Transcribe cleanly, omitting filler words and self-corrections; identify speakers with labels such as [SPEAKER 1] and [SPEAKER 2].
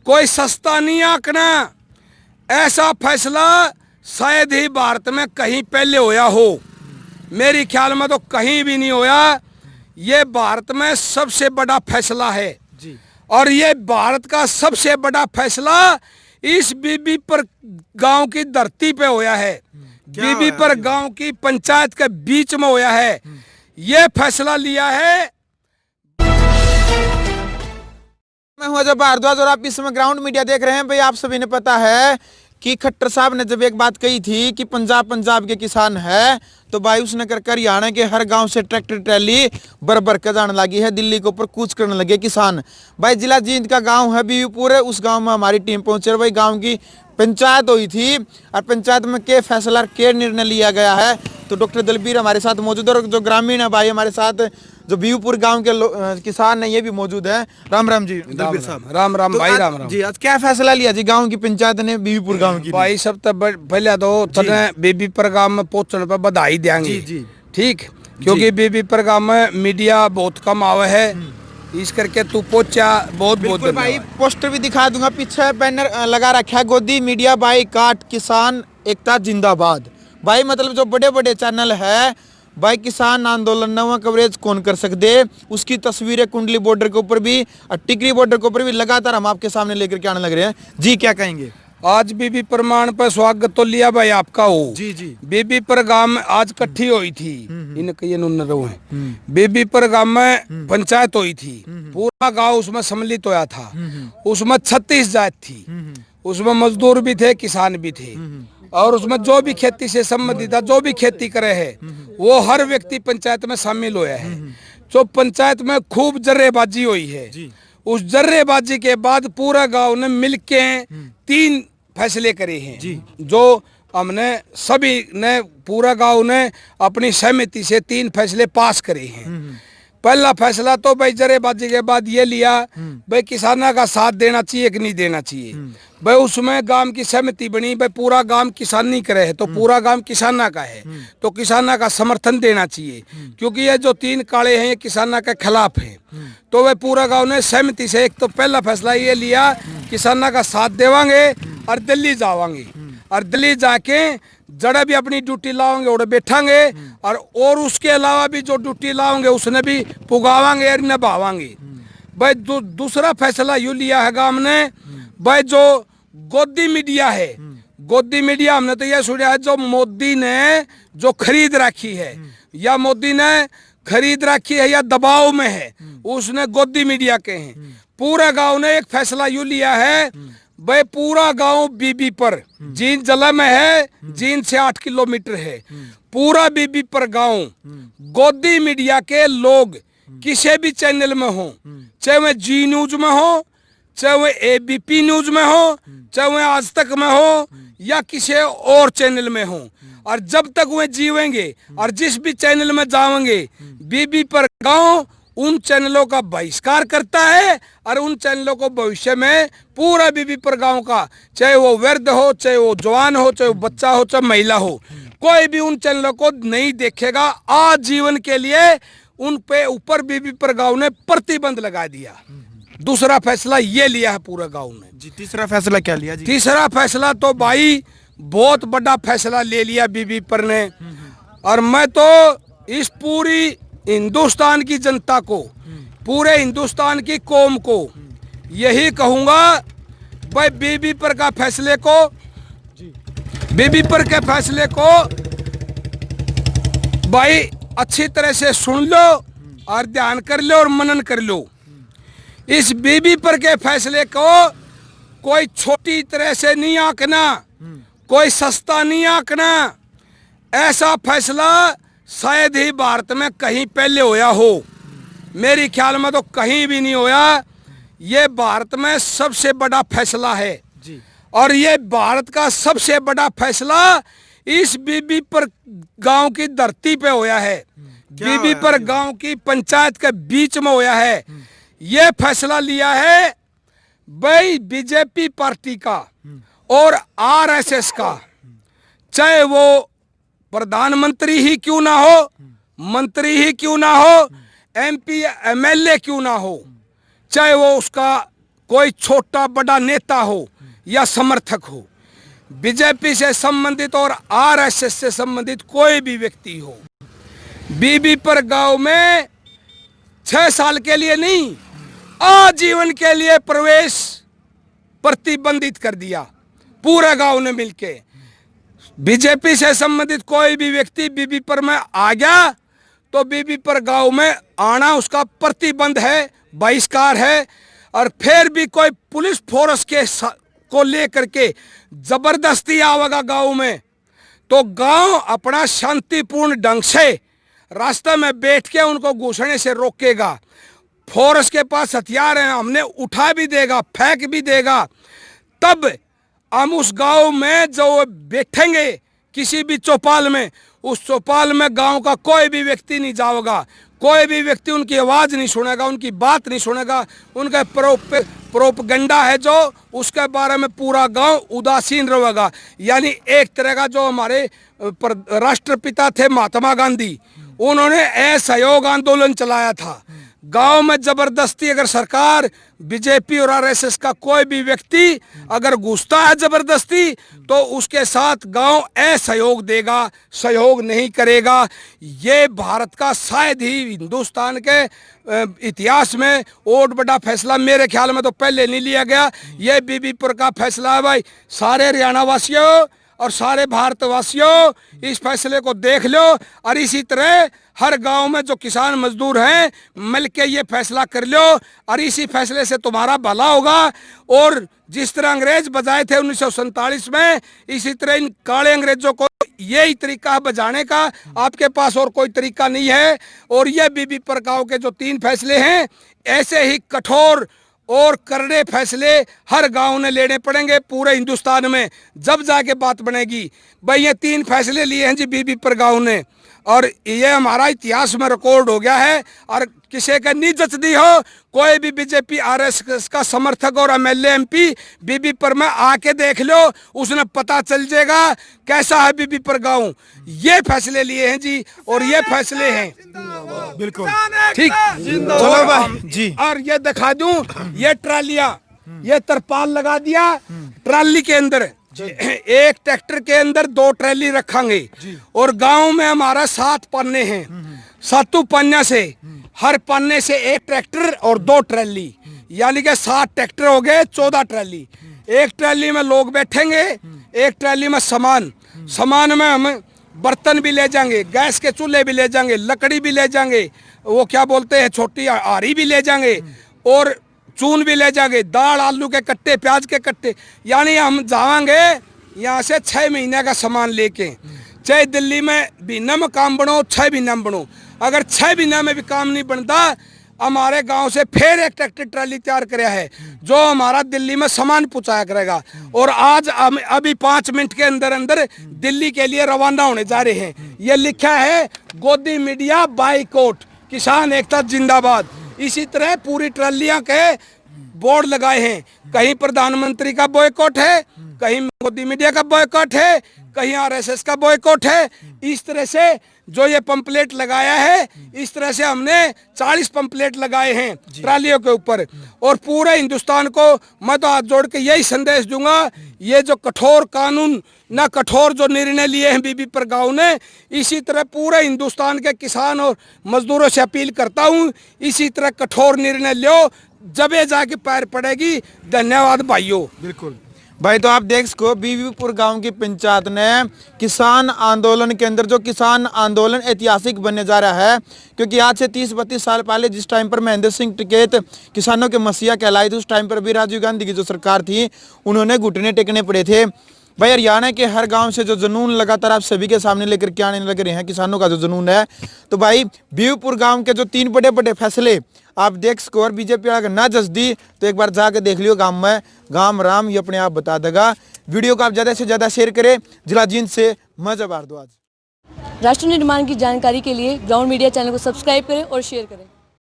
[SPEAKER 1] कोई सस्ता नहीं आंकना। ऐसा फैसला शायद ही भारत में कहीं पहले होया हो, मेरी ख्याल में तो कहीं भी नहीं होया। ये भारत में सबसे बड़ा फैसला है
[SPEAKER 2] जी।
[SPEAKER 1] और ये भारत का सबसे बड़ा फैसला इस बीबीपुर गांव की धरती पे होया है, बीबीपुर गांव की पंचायत के बीच में होया है। ये फैसला लिया है।
[SPEAKER 2] मैं हूं अजय भारद्वाज और आप इस समय ग्राउंड मीडिया देख रहे हैं। भाई आप सभी ने पता है कि खट्टर साहब ने जब एक बात कही थी कि पंजाब के किसान है, तो भाई उसने कर हरियाणा के हर गांव से ट्रैक्टर ट्रैली भर के जाने लगी है, दिल्ली के ऊपर कूच करने लगे किसान। भाई जिला जींद का गांव है बीबीपुर, उस गांव में हमारी टीम पहुंचे। भाई गांव की पंचायत हुई थी और पंचायत में के फैसला के निर्णय लिया गया है। तो डॉक्टर दलबीर हमारे साथ मौजूद है और जो ग्रामीण है भाई हमारे साथ, जो बीबीपुर गांव के किसान है, ये भी मौजूद है। राम राम जी दलबीर साहब।
[SPEAKER 1] राम राम
[SPEAKER 2] तो
[SPEAKER 1] भाई, राम राम
[SPEAKER 2] जी। आज क्या फैसला लिया जी गांव की पंचायत ने बीबीपुर गांव की?
[SPEAKER 1] भाई सब तो पहले तो तने बीबीपुर गांव में पहुंचने पर बधाई देंगे।
[SPEAKER 2] जी।
[SPEAKER 1] ठीक, क्योंकि बीबीपुर गांव में मीडिया बहुत कम आवे है, इस करके तू पहुंचा, बहुत बहुत
[SPEAKER 2] बिल्कुल भाई।
[SPEAKER 1] धन्यवाद।
[SPEAKER 2] पोस्टर भी दिखा दूंगा, पीछे बैनर लगा रखा है, गोदी मीडिया बाई काट किसान एकता जिंदाबाद। भाई मतलब जो बड़े बड़े चैनल है भाई, किसान आंदोलन नवा कवरेज कौन कर सकते, उसकी तस्वीरें कुंडली बॉर्डर के ऊपर भी और टिकरी बॉर्डर के ऊपर भी लगातार हम आपके सामने लेकर के आने लग रहे हैं। जी क्या कहेंगे?
[SPEAKER 1] आज बीबी प्रमाण पर स्वागत तो लिया भाई आपका हो।
[SPEAKER 2] जी।
[SPEAKER 1] बीबीपुर गांव में आज इकट्ठी हुई थी, बीबीपुर गांव में पंचायत हुई थी, पूरा गांव उसमें सम्मिलित होया था। उसमें 36 जात थी, उसमें मजदूर भी थे, किसान भी थे, और उसमें जो भी खेती से संबंधित था, जो भी खेती करे है, वो हर व्यक्ति पंचायत में शामिल होया है। जो पंचायत में खूब जर्रेबाजी हुई है, उस जर्रेबाजी के बाद पूरा गांव ने मिलके 3 फैसले करे हैं, जो हमने सभी ने, पूरा गांव ने अपनी सहमति से 3 फैसले पास करे हैं। पहला फैसला तो भाई जरेबाजी के बाद ये लिया भाई किसानों का साथ देना चाहिए कि नहीं देना चाहिए। भाई उसमें गांव की सहमति बनी, भाई पूरा गांव किसानी करे है तो पूरा गांव किसाना का है, तो किसाना का समर्थन देना चाहिए, क्योंकि ये जो 3 काले हैं ये किसाना के खिलाफ हैं। तो वह पूरा गांव ने सहमति से एक तो पहला फैसला ये लिया, किसाना का साथ देवांगे और दिल्ली जावांगे, और दिल्ली जाके जड़े भी अपनी ड्यूटी लाओगे और बैठांगे, और उसके अलावा भी जो ड्यूटी लाओगे उसने भी पुगावांगे और निभावांगे। भाई दूसरा फैसला यूँ लिया है गांव ने, भाई जो गोदी मीडिया है, गोदी मीडिया हमने तो यह सुना है जो मोदी ने जो खरीद रखी है, या मोदी ने खरीद रखी है या दबाव में है, उसने गोदी मीडिया के हैं। पूरा गांव ने एक फैसला यूँ लिया है, भाई पूरा गांव बीबीपुर जींद जिला में है, जींद से 8 किलोमीटर है, पूरा बीबीपुर गांव गोदी मीडिया के लोग किसी भी चैनल में हो, चाहे वह जी न्यूज में हो, चाहे वह एबीपी न्यूज में हो, चाहे वह आज तक में हो, या किसी और चैनल में हो, और जब तक वह जीवेंगे और जिस भी चैनल में जाएंगे, बीबीपुर गांव उन चैनलों का बहिष्कार करता है, और उन चैनलों को भविष्य में पूरा बीबीपुर गांव का, चाहे वो वृद्ध हो, चाहे वो जवान हो, चाहे वो बच्चा हो, चाहे महिला हो, कोई भी उन चैनलों को नहीं देखेगा। आजीवन के लिए उन पे ऊपर बीबीपुर गांव ने प्रतिबंध लगा दिया। दूसरा फैसला ये लिया है पूरा गांव ने।
[SPEAKER 2] जी तीसरा फैसला क्या लिया जी? तीसरा
[SPEAKER 1] फैसला तो भाई बहुत बड़ा फैसला ले लिया बीबीपुर ने, और मैं तो इस पूरी हिंदुस्तान की जनता को, पूरे हिंदुस्तान की कौम को यही कहूंगा, भाई बीबीपुर के फैसले को भाई अच्छी तरह से सुन लो और ध्यान कर लो और मनन कर लो। इस बीबीपुर के फैसले को कोई छोटी तरह से नहीं आंकना, कोई सस्ता नहीं आंकना। ऐसा फैसला शायद ही भारत में कहीं पहले होया हो, मेरी ख्याल में तो कहीं भी नहीं होया। ये भारत में सबसे बड़ा फैसला है
[SPEAKER 2] जी।
[SPEAKER 1] और ये भारत का सबसे बड़ा फैसला इस बीबीपुर गांव की धरती पे होया है, बीबीपुर गांव की पंचायत के बीच में होया है। ये फैसला लिया है भाई बीजेपी पार्टी का और आरएसएस का, चाहे वो प्रधानमंत्री ही क्यों ना हो, मंत्री ही क्यों ना हो, एमपी एमएलए क्यों ना हो, चाहे वो उसका कोई छोटा बड़ा नेता हो या समर्थक हो, बीजेपी से संबंधित और आरएसएस से संबंधित कोई भी व्यक्ति हो, बीबीपुर गांव में 6 साल के लिए नहीं, आजीवन के लिए प्रवेश प्रतिबंधित कर दिया पूरे गांव ने मिलके। बीजेपी से संबंधित कोई भी व्यक्ति बीबीपुर में आ गया तो बीबीपुर गांव में आना उसका प्रतिबंध है, बहिष्कार है। और फिर भी कोई पुलिस फोर्स को लेकर के जबरदस्ती आवेगा गांव में, तो गांव अपना शांतिपूर्ण ढंग से रास्ते में बैठ के उनको घुसने से रोकेगा। फोर्स के पास हथियार हैं, हमने उठा भी देगा, फेंक भी देगा, तब हम उस गांव में जो बैठेंगे किसी भी चौपाल में, उस चौपाल में गांव का कोई भी व्यक्ति नहीं जाएगा, कोई भी व्यक्ति उनकी आवाज़ नहीं सुनेगा, उनकी बात नहीं सुनेगा। उनका प्रोपगंडा है जो, उसके बारे में पूरा गांव उदासीन रहेगा। यानी एक तरह का जो हमारे राष्ट्रपिता थे महात्मा गांधी, उन्होंने असहयोग आंदोलन चलाया था। गांव में जबरदस्ती अगर सरकार, बीजेपी और आरएसएस का कोई भी व्यक्ति अगर घुसता है जबरदस्ती, तो उसके साथ गांव असहयोग देगा, सहयोग नहीं करेगा। ये भारत का शायद ही हिंदुस्तान के इतिहास में और बड़ा फैसला मेरे ख्याल में तो पहले नहीं लिया गया। ये बीबीपुर का फैसला है भाई। सारे हरियाणा वासियों और सारे भारतवासियों इस फैसले को देख लो, और इसी तरह हर गांव में जो किसान मजदूर हैं मिलके ये फैसला कर लो, और इसी फैसले से तुम्हारा भला होगा। और जिस तरह अंग्रेज बजाए थे 1947 में, इसी तरह इन काले अंग्रेजों को यही तरीका बजाने का, आपके पास और कोई तरीका नहीं है। और ये बीबीपुर गांव के जो 3 फैसले हैं, ऐसे ही कठोर और करड़े फैसले हर गांव ने लेने पड़ेंगे पूरे हिंदुस्तान में, जब जाके बात बनेगी। भाई ये 3 फैसले लिए हैं जी बीबीपुर गांव ने, और ये हमारा इतिहास में रिकॉर्ड हो गया है। और किसी का नहीं जचती हो, कोई भी बीजेपी आरएसएस का समर्थक और एमएलए एमपी बीबीपुर में आके देख लो, उसने पता चल जाएगा कैसा है बीबीपुर गांव। ये फैसले लिए हैं जी, और ये फैसले हैं
[SPEAKER 2] बिल्कुल
[SPEAKER 1] ठीक।
[SPEAKER 2] चलो भाई जी।
[SPEAKER 1] और ये दिखा दूं, ये ट्रालियां, ये तरपाल लगा दिया ट्राली के अंदर, एक ट्रैक्टर के अंदर 2 ट्रैली रखेंगे। और गांव में हमारा 7 पन्ने हैं, 7 पन्ने से हर पन्ने से 1 ट्रैक्टर और 2 ट्रैली, यानी कि 7 ट्रैक्टर हो गए, 14 ट्रैली। एक ट्रैली में लोग बैठेंगे, एक ट्रैली में सामान में हम बर्तन भी ले जाएंगे, गैस के चूल्हे भी ले जाएंगे, लकड़ी भी ले जाएंगे, वो क्या बोलते हैं छोटी आरी भी ले जाएंगे, और चून भी ले जाएंगे, दाल आलू के कट्टे, प्याज के कट्टे। यानी हम जाएंगे यहाँ से 6 महीने का सामान लेके, चाहे दिल्ली में महीना में काम बनो, 6 महीना में बनो। अगर 6 महीना में भी काम नहीं बनता, हमारे गांव से फिर एक ट्रैक्टर ट्राली तैयार कराया है जो हमारा दिल्ली में सामान पहुंचाया करेगा। और आज अभी 5 मिनट के अंदर अंदर दिल्ली के लिए रवाना होने जा रहे हैं। ये लिखा है गोदी मीडिया बाइकआउट, किसान एकता जिंदाबाद। इसी तरह पूरी ट्रालियां के बोर्ड लगाए हैं, कहीं प्रधानमंत्री का बॉयकॉट है, कहीं मोदी मीडिया का बॉयकॉट है, कहीं आरएसएस का बॉयकॉट है। इस तरह से जो ये पंपलेट लगाया है, इस तरह से हमने 40 पंपलेट लगाए हैं ट्रालियों के ऊपर। और पूरे हिंदुस्तान को मैं तो हाथ जोड़ के यही संदेश दूंगा, ये जो कठोर कानून ना कठोर जो निर्णय लिए हैं बीबीपुर गांव ने, इसी तरह पूरे हिंदुस्तान के किसान और मजदूरों से अपील करता हूं, इसी तरह कठोर निर्णय लो, जब ये जाके पैर पड़ेगी। धन्यवाद भाइयों।
[SPEAKER 2] बिल्कुल भाई, तो आप देख सको बीबीपुर गांव की पंचायत ने किसान आंदोलन के अंदर, जो किसान आंदोलन ऐतिहासिक बनने जा रहा है, क्योंकि आज से 30-32 साल पहले जिस टाइम पर महेंद्र सिंह टिकैत किसानों के मसीहा कहलाई थी, उस टाइम पर भी राजीव गांधी की जो सरकार थी उन्होंने घुटने टेकने पड़े थे। भाई हरियाणा के हर गांव से जो जुनून लगातार आप सभी के सामने लेकर के आने लग रहे हैं, किसानों का जो जुनून है, तो भाई बीबीपुर गांव के जो 3 बड़े बड़े फैसले आप देख सको, और बीजेपी अगर ना जस दी तो एक बार जाके देख लियो गांव में, गांव राम ये अपने आप बता देगा। वीडियो को आप ज़्यादा से ज़्यादा शेयर करें। जिला जींद से मजा भारद्वाज।
[SPEAKER 3] राष्ट्र निर्माण की जानकारी के लिए ग्राउंड मीडिया चैनल को सब्सक्राइब करें और शेयर करें।